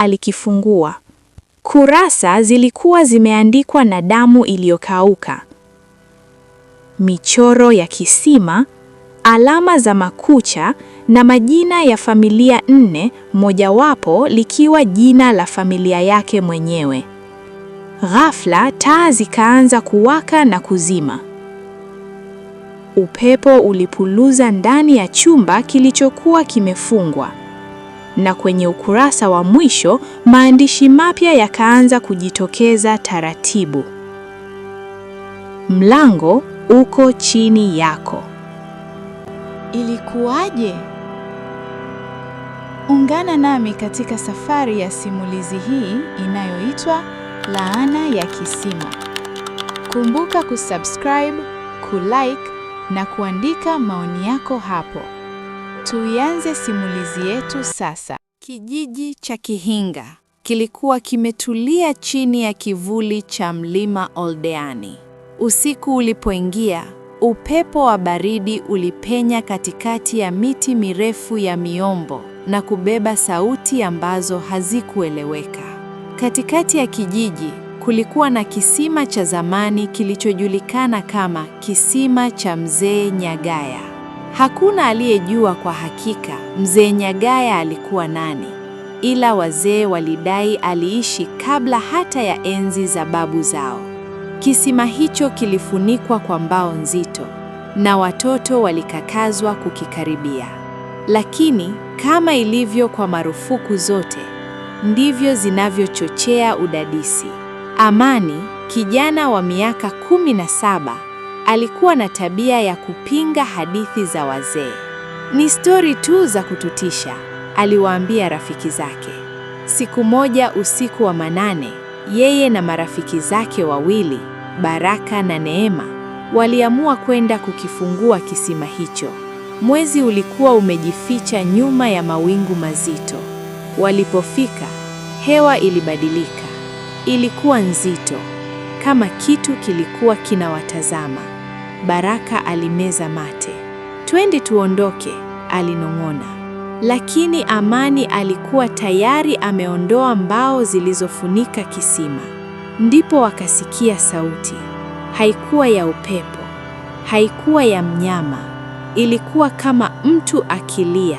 alikifungua. Kurasa zilikuwa zimeandikwa na damu iliyokauka. Michoro ya kisima, alama za makucha na majina ya familia 4, mojawapo likiwa jina la familia yake mwenyewe. Ghafla taa zikaanza kuwaka na kuzima. Upepo ulipuluza ndani ya chumba kilichokuwa kimefungwa. Na kwenye ukurasa wa mwisho, maandishi mapya yakaanza kujitokeza taratibu. Mlango uko chini yako. Ilikuwaje? Ungana nami katika safari ya simulizi hii inayoitwa Laana ya Kisima. Kumbuka kusubscribe, kulike na kuandika maoni yako hapo. Tuianze simulizi yetu sasa. Kijiji cha Kihinga kilikuwa kimetulia chini ya kivuli cha mlima Oldeani. Usiku ulipoingia, upepo wa baridi ulipenya katikati ya miti mirefu ya miombo na kubeba sauti ambazo hazikueleweka. Katikati ya kijiji kulikuwa na kisima cha zamani kilichojulikana kama Kisima cha Mzee Nyagaya. Hakuna aliyejua kwa hakika Mzee Nyagaya alikuwa nani, ila wazee walidai aliishi kabla hata ya enzi za babu zao. Kisima hicho kilifunikwa kwa mbao nzito na watoto walikakazwa kukikaribia. Lakini kama ilivyo kwa marufuku zote, ndivyo zinavyochochea udadisi. Amani, kijana wa miaka 17, alikuwa na tabia ya kupinga hadithi za wazee. Ni stori tu za kututisha, aliwaambia rafiki zake. Siku moja usiku wa manane, yeye na marafiki zake wawili, Baraka na Neema, waliamua kwenda kukifungua kisima hicho. Mwezi ulikuwa umejificha nyuma ya mawingu mazito. Walipofika, hewa ilibadilika. Ilikuwa nzito, kama kitu kilikuwa kinawatazama. Baraka alimeza mate. "Twende tuondoke," alinong'ona. Lakini Amani alikuwa tayari ameondoa mbao zilizofunika kisima. Ndipo wakasikia sauti. Haikuwa ya upepo, haikuwa ya mnyama. Ilikuwa kama mtu akilia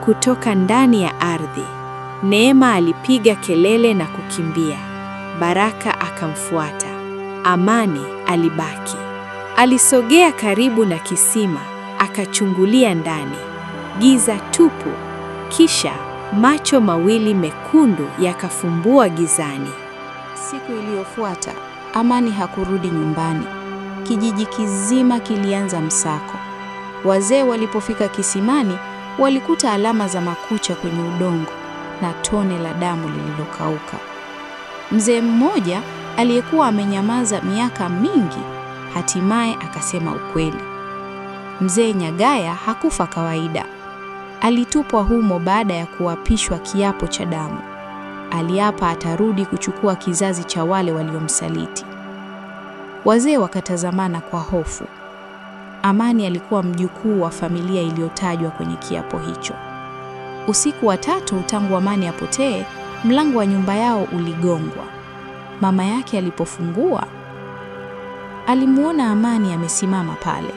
kutoka ndani ya ardhi. Neema alipiga kelele na kukimbia. Baraka akamfuata. Amani alibaki. Alisogea karibu na kisima, akachungulia ndani. Giza tupu. Kisha macho mawili mekundu yakafumbua gizani. Siku iliyofuata, Amani hakurudi nyumbani. Kijiji kizima kilianza msako. Wazee walipofika kisimani, walikuta alama za makucha kwenye udongo na tone la damu lililokauka. Mzee mmoja aliyekuwa amenyamaza miaka mingi, hatimaye akasema ukweli. Mzee Nyagaya hakufa kawaida. Alitupwa humo baada ya kuapishwa kiapo cha damu. Aliapa atarudi kuchukua kizazi cha wale waliomsaliti. Wazee wakatazamana kwa hofu. Amani alikuwa mjukuu wa familia iliyotajwa kwenye kiapo hicho. Usiku wa 3 tangu Amani apotee, mlango wa nyumba yao uligongwa. Mama yake alipofungua, alimuona Amani amesimama pale,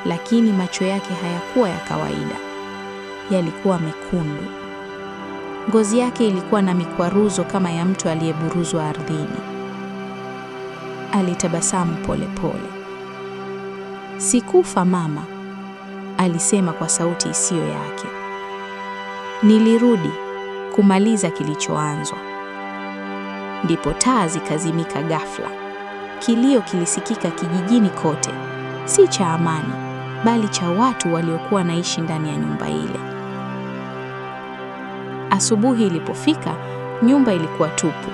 lakini macho yake hayakuwa ya kawaida. Yalikuwa mekundu. Ngozi yake ilikuwa na mikwaruzo kama ya mtu aliyeburuzwa ardhini. Alitabasamu polepole. "Sikufa mama," alisema kwa sauti isiyo yake. "Nilirudi kumaliza kilichoanzwa." Ndipo taa zikazimika ghafla. Kilio kilisikika kijijini kote, si cha Amani, bali cha watu waliokuwa naishi ndani ya nyumba ile. Asubuhi ilipofika, nyumba ilikuwa tupu.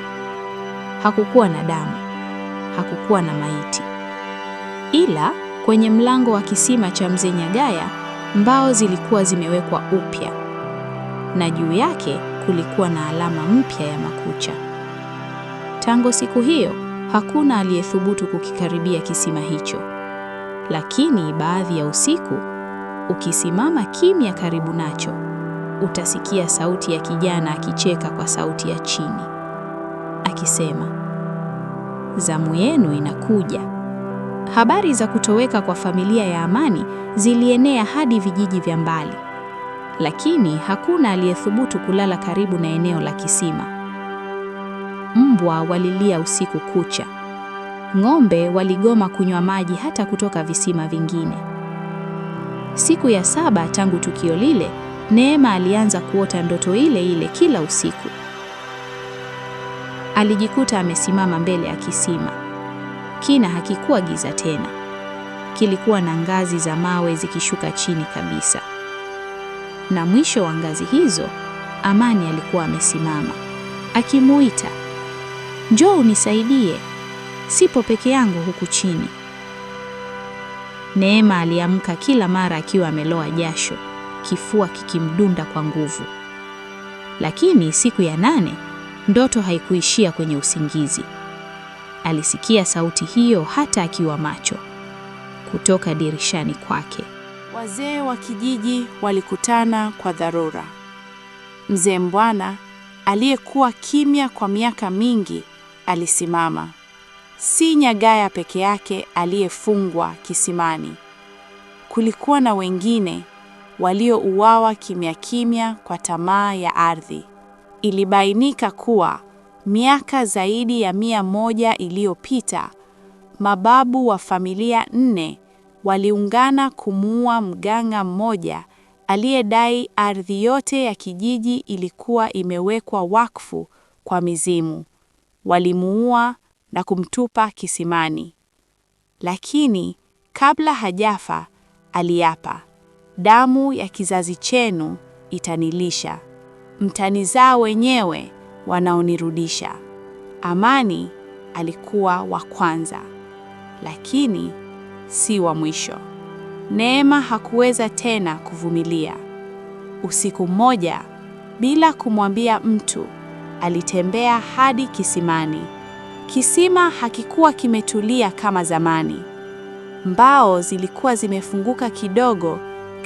Hakukuwa na damu, hakukuwa na maiti. Ila kwenye mlango wa kisima cha Mzee Nyagaya, mbao zilikuwa zimewekwa upya, na juu yake kulikuwa na alama mpya ya makucha. Tangu siku hiyo, hakuna aliyethubutu kukikaribia kisima hicho. Lakini baadhi ya usiku, ukisimama kimya karibu nacho, utasikia sauti ya kijana akicheka kwa sauti ya chini, akisema, zamu yenu inakuja. Habari za kutoweka kwa familia ya Amani zilienea hadi vijiji vya mbali, lakini hakuna aliyethubutu kulala karibu na eneo la kisima. Mbwa walilia usiku kucha. Ng'ombe waligoma kunywa maji hata kutoka visima vingine. Siku ya 7 tangu tukio lile, Neema alianza kuota ndoto ile ile kila usiku. Alijikuta amesimama mbele ya kisima. Kina hakikuwa giza tena. Kilikuwa na ngazi za mawe zikishuka chini kabisa. Na mwisho wa ngazi hizo, Amani alikuwa amesimama, akimuita, njoo unisaidie, sipo peke yangu huku chini. Neema aliamka kila mara akiwa ameloa jasho, kifua kikimdunda kwa nguvu. Lakini siku ya 8, ndoto haikuishia kwenye usingizi. Alisikia sauti hiyo hata akiwa macho, kutoka dirishani kwake. Wazee wa kijiji walikutana kwa dharura. Mzee Mbwana, aliyekuwa kimya kwa miaka mingi, alisimama. Si Nyagaya peke yake aliyefungwa kisimani. Kulikuwa na wengine waliouawa kimya kimya kwa tamaa ya ardhi. Ilibainika kuwa miaka zaidi ya 100 iliyopita, mababu wa familia 4 waliungana kumuua mganga mmoja aliyedai ardhi yote ya kijiji ilikuwa imewekwa wakfu kwa mizimu. Walimuua na kumtupa kisimani. Lakini kabla hajafa, aliapa, damu ya kizazi chenu itanilisha. Mtanizaa wenyewe wanaonirudisha. Amani alikuwa wa kwanza, lakini si wa mwisho. Neema hakuweza tena kuvumilia. Usiku mmoja, bila kumwambia mtu, alitembea hadi kisimani. Kisima hakikuwa kimetulia kama zamani. Mbao zilikuwa zimefunguka kidogo,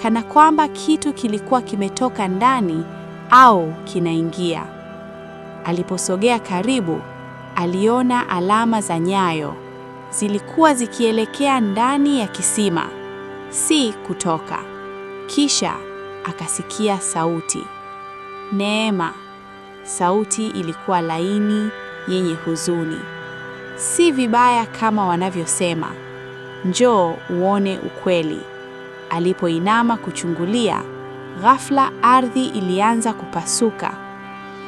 kana kwamba kitu kilikuwa kimetoka ndani au kinaingia. Aliposogea karibu, aliona alama za nyayo. Zilikuwa zikielekea ndani ya kisima, si kutoka. Kisha akasikia sauti, Neema. Sauti ilikuwa laini, yenye huzuni. Si vibaya kama wanavyosema, njoo uone ukweli. Alipoinama kuchungulia, ghafla ardhi ilianza kupasuka.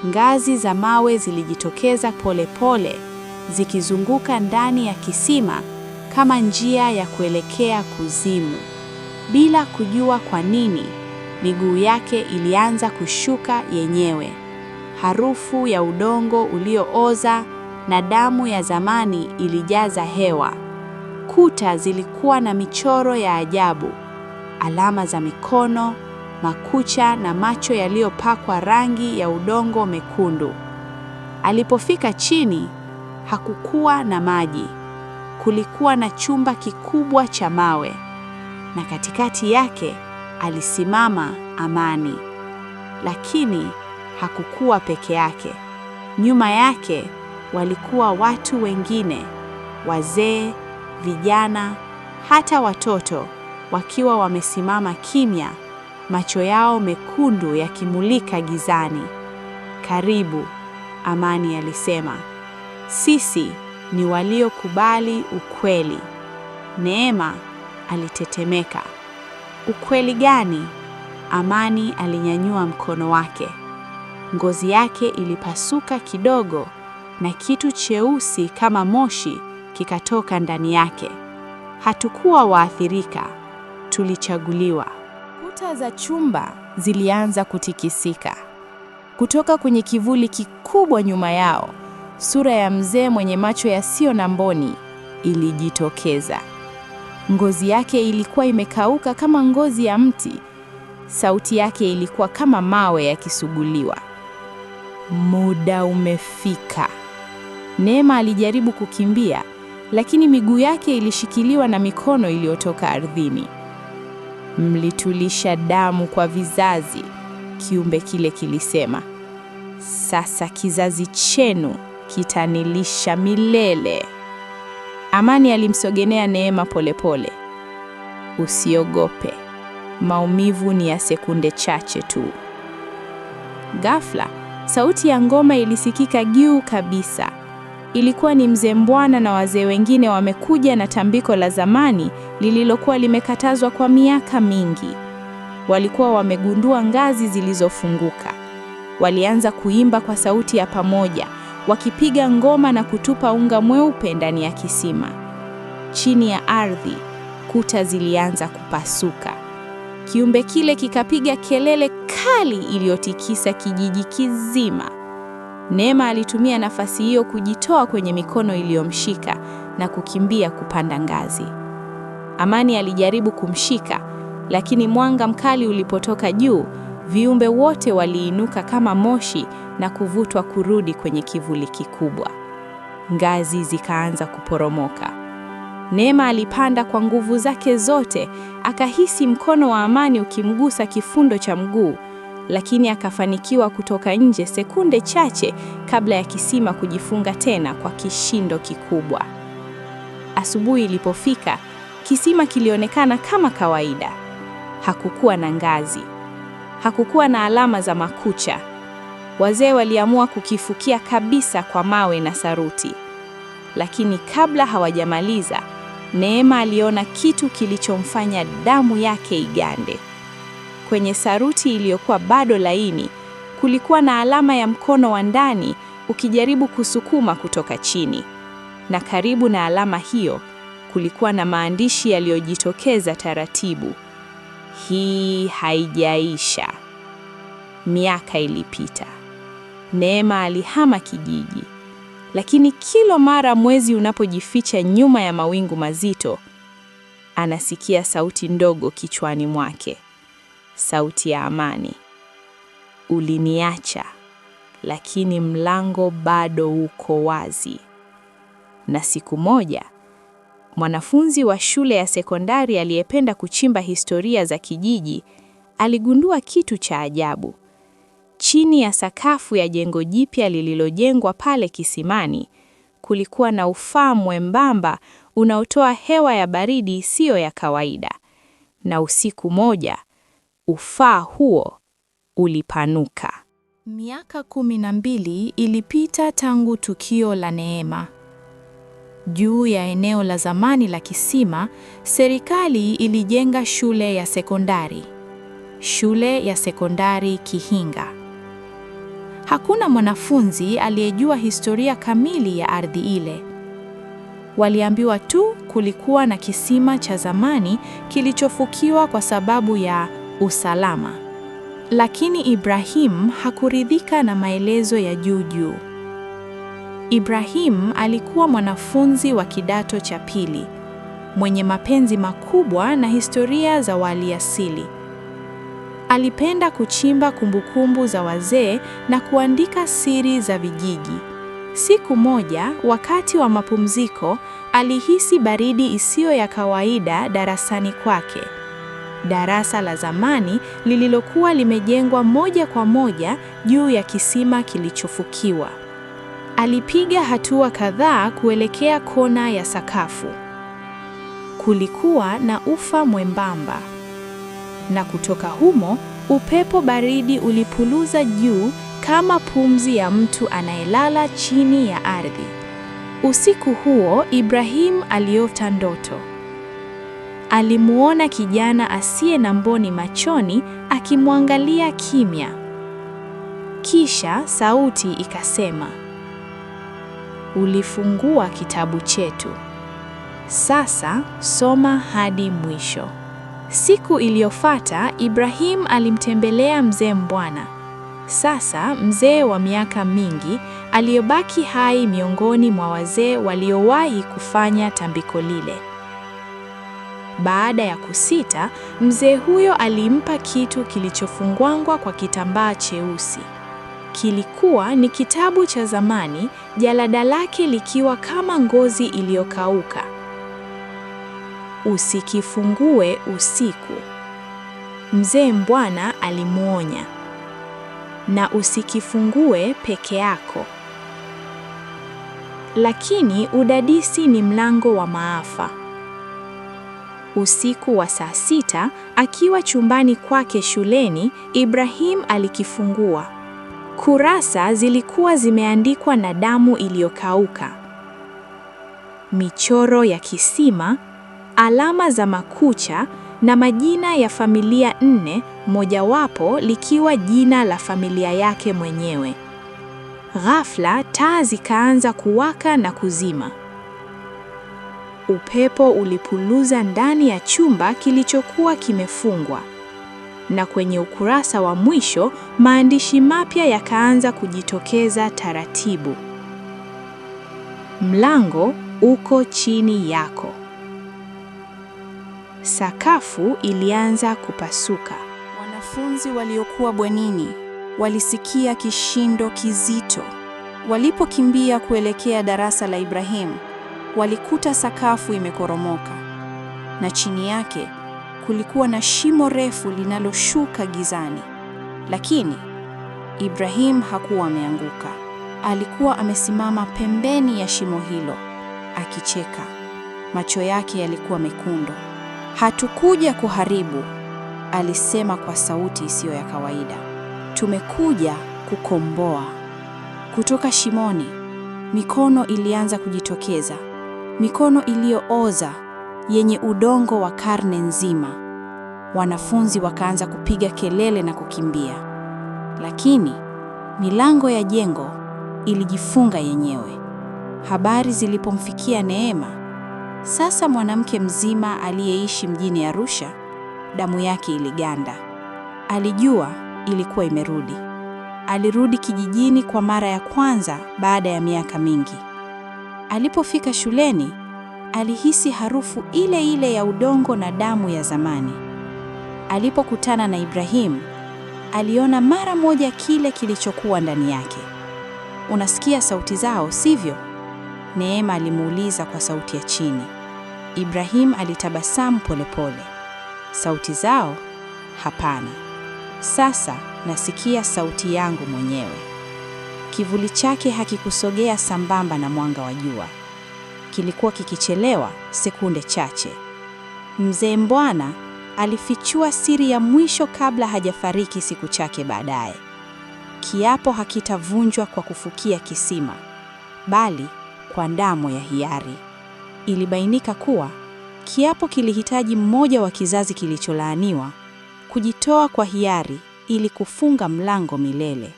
Ngazi za mawe zilijitokeza polepole, zikizunguka ndani ya kisima kama njia ya kuelekea kuzimu. Bila kujua kwa nini, miguu yake ilianza kushuka yenyewe. Harufu ya udongo uliooza na damu ya zamani ilijaza hewa. Kuta zilikuwa na michoro ya ajabu, alama za mikono, makucha na macho yaliyopakwa rangi ya udongo mekundu. Alipofika chini, hakukuwa na maji. Kulikuwa na chumba kikubwa cha mawe, na katikati yake alisimama Amani. Lakini hakukuwa peke yake. Nyuma yake walikuwa watu wengine, wazee, vijana, hata watoto, wakiwa wamesimama kimya, macho yao mekundu yakimulika gizani. Karibu, Amani alisema. Sisi ni waliokubali ukweli. Neema alitetemeka. Ukweli gani? Amani alinyanyua mkono wake. Ngozi yake ilipasuka kidogo na kitu cheusi kama moshi kikatoka ndani yake. Hatukuwa waathirika, tulichaguliwa. Kuta za chumba zilianza kutikisika. Kutoka kwenye kivuli kikubwa nyuma yao, sura ya mzee mwenye macho yasiyo na mboni ilijitokeza. Ngozi yake ilikuwa imekauka kama ngozi ya mti. Sauti yake ilikuwa kama mawe yakisuguliwa. Muda umefika. Neema alijaribu kukimbia, lakini miguu yake ilishikiliwa na mikono iliyotoka ardhini. Mlitulisha damu kwa vizazi, kiumbe kile kilisema. Sasa kizazi chenu kitanilisha milele. Amani alimsogelea Neema polepole. Usiogope, maumivu ni ya sekunde chache tu. Ghafla, sauti ya ngoma ilisikika juu kabisa. Ilikuwa ni Mzee Mbwana na wazee wengine wamekuja na tambiko la zamani lililokuwa limekatazwa kwa miaka mingi. Walikuwa wamegundua ngazi zilizofunguka. Walianza kuimba kwa sauti ya pamoja, wakipiga ngoma na kutupa unga mweupe ndani ya kisima. Chini ya ardhi, kuta zilianza kupasuka. Kiumbe kile kikapiga kelele kali iliyotikisa kijiji kizima. Neema alitumia nafasi hiyo kujitoa kwenye mikono iliyomshika na kukimbia kupanda ngazi. Amani alijaribu kumshika, lakini mwanga mkali ulipotoka juu, viumbe wote waliinuka kama moshi na kuvutwa kurudi kwenye kivuli kikubwa. Ngazi zikaanza kuporomoka. Neema alipanda kwa nguvu zake zote, akahisi mkono wa Amani ukimgusa kifundo cha mguu, lakini akafanikiwa kutoka nje sekunde chache kabla ya kisima kujifunga tena kwa kishindo kikubwa. Asubuhi ilipofika, kisima kilionekana kama kawaida. Hakukuwa na ngazi. Hakukuwa na alama za makucha. Wazee waliamua kukifukia kabisa kwa mawe na saruti. Lakini kabla hawajamaliza, Neema aliona kitu kilichomfanya damu yake igande. Kwenye saruti iliyokuwa bado laini, kulikuwa na alama ya mkono wa ndani ukijaribu kusukuma kutoka chini. Na karibu na alama hiyo, kulikuwa na maandishi yaliyojitokeza taratibu. Hii haijaisha. Miaka ilipita. Neema alihama kijiji. Lakini kila mara mwezi unapojificha nyuma ya mawingu mazito, anasikia sauti ndogo kichwani mwake. Sauti ya Amani. Uliniacha, lakini mlango bado uko wazi. Na siku moja, mwanafunzi wa shule ya sekondari aliyependa kuchimba historia za kijiji aligundua kitu cha ajabu. Chini ya sakafu ya jengo jipya lililojengwa pale kisimani, kulikuwa na ufaa mwembamba unaotoa hewa ya baridi isiyo ya kawaida. Na usiku moja, ufaa huo ulipanuka. Miaka 12 ilipita tangu tukio la Neema. Juu ya eneo la zamani la kisima, serikali ilijenga shule ya sekondari. Shule ya sekondari Kihinga. Hakuna mwanafunzi aliyejua historia kamili ya ardhi ile. Waliambiwa tu kulikuwa na kisima cha zamani kilichofukiwa kwa sababu ya usalama. Lakini Ibrahim hakuridhika na maelezo ya juu. Ibrahim alikuwa mwanafunzi wa kidato cha pili, mwenye mapenzi makubwa na historia za waliasili. Alipenda kuchimba kumbukumbu za wazee na kuandika siri za vijiji. Siku moja, wakati wa mapumziko, alihisi baridi isiyo ya kawaida darasani kwake. Darasa la zamani lililokuwa limejengwa moja kwa moja juu ya kisima kilichofukiwa. Alipiga hatua kadhaa kuelekea kona ya sakafu. Kulikuwa na ufa mwembamba. Na kutoka humo, upepo baridi ulipuluza juu kama pumzi ya mtu anayelala chini ya ardhi. Usiku huo, Ibrahim aliota ndoto. Alimuona kijana asiye na mboni machoni akimwangalia kimya. Kisha sauti ikasema, ulifungua kitabu chetu. Sasa soma hadi mwisho. Siku iliyofuata, Ibrahim alimtembelea Mzee Mbwana. Sasa mzee wa miaka mingi aliyobaki hai miongoni mwa wazee waliowahi kufanya tambiko lile. Baada ya kusita, mzee huyo alimpa kitu kilichofungwangwa kwa kitambaa cheusi. Kilikuwa ni kitabu cha zamani, jalada lake likiwa kama ngozi iliyokauka. Usikifungue usiku, Mzee Mbwana alimuonya. na usikifungue peke yako. Lakini udadisi ni mlango wa maafa. Usiku wa saa 6, akiwa chumbani kwake shuleni, Ibrahim alikifungua. Kurasa zilikuwa zimeandikwa na damu iliyokauka. Michoro ya kisima, alama za makucha na majina ya familia 4, mojawapo likiwa jina la familia yake mwenyewe. Ghafla taa zikaanza kuwaka na kuzima. Upepo ulipuluza ndani ya chumba kilichokuwa kimefungwa. Na kwenye ukurasa wa mwisho, maandishi mapya yakaanza kujitokeza taratibu. Mlango uko chini yako. Sakafu ilianza kupasuka. Wanafunzi waliokuwa bwenini walisikia kishindo kizito. Walipokimbia kuelekea darasa la Ibrahim, walikuta sakafu imekoromoka, na chini yake kulikuwa na shimo refu linaloshuka gizani. Lakini Ibrahim hakuwa ameanguka. Alikuwa amesimama pembeni ya shimo hilo, akicheka. Macho yake yalikuwa mekundu. "Hatukuja kuharibu," alisema kwa sauti isiyo ya kawaida. "Tumekuja kukomboa." Kutoka shimoni, mikono ilianza kujitokeza. Mikono iliyooza, yenye udongo wa karne nzima. Wanafunzi wakaanza kupiga kelele na kukimbia. Lakini milango ya jengo ilijifunga yenyewe. Habari zilipomfikia Neema, sasa mwanamke mzima aliyeishi mjini Arusha, damu yake iliganda. Alijua ilikuwa imerudi. Alirudi kijijini kwa mara ya kwanza baada ya miaka mingi. Alipofika shuleni, alihisi harufu ile ile ya udongo na damu ya zamani. Alipokutana na Ibrahim, aliona mara moja kile kilichokuwa ndani yake. "Unasikia sauti zao, sivyo?" Neema alimuuliza kwa sauti ya chini. Ibrahim alitabasamu polepole. "Sauti zao? Hapana. Sasa nasikia sauti yangu mwenyewe." Kivuli chake hakikusogea sambamba na mwanga wa jua. Kilikuwa kikichelewa sekunde chache. Mzee Mbwana alifichua siri ya mwisho kabla hajafariki siku chache baadaye. Kiapo hakitavunjwa kwa kufukia kisima, bali kwa damu ya hiari. Ilibainika kuwa kiapo kilihitaji mmoja wa kizazi kilicholaaniwa kujitoa kwa hiari ili kufunga mlango milele.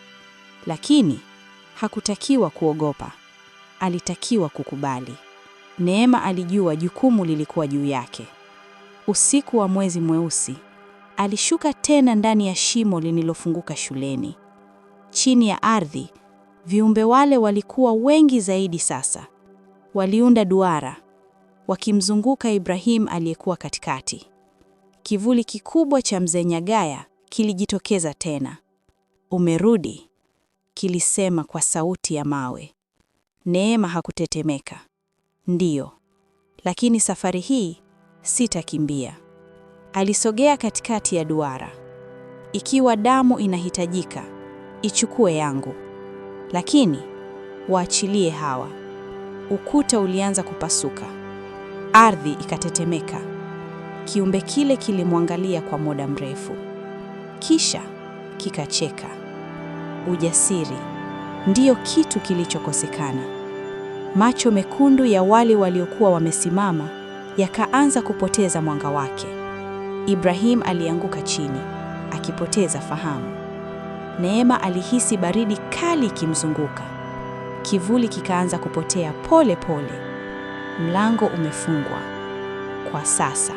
Lakini hakutakiwa kuogopa. Alitakiwa kukubali. Neema alijua jukumu lilikuwa juu yake. Usiku wa mwezi mweusi, alishuka tena ndani ya shimo lililofunguka shuleni. Chini ya ardhi, viumbe wale walikuwa wengi zaidi sasa. Waliunda duara, wakimzunguka Ibrahim aliyekuwa katikati. Kivuli kikubwa cha Mzee Nyagaya kilijitokeza tena. "Umerudi," kilisema kwa sauti ya mawe. Neema hakutetemeka. "Ndiyo, lakini safari hii sitakimbia." Alisogea katikati ya duara. "Ikiwa damu inahitajika, ichukue yangu. Lakini waachilie hawa." Ukuta ulianza kupasuka. Ardhi ikatetemeka. Kiumbe kile kilimwangalia kwa muda mrefu. Kisha kikacheka. Ujasiri ndiyo kitu kilichokosekana. Macho mekundu ya wale waliokuwa wamesimama yakaanza kupoteza mwanga wake. Ibrahim alianguka chini, akipoteza fahamu. Neema alihisi baridi kali ikimzunguka. Kivuli kikaanza kupotea pole pole. Mlango umefungwa kwa sasa.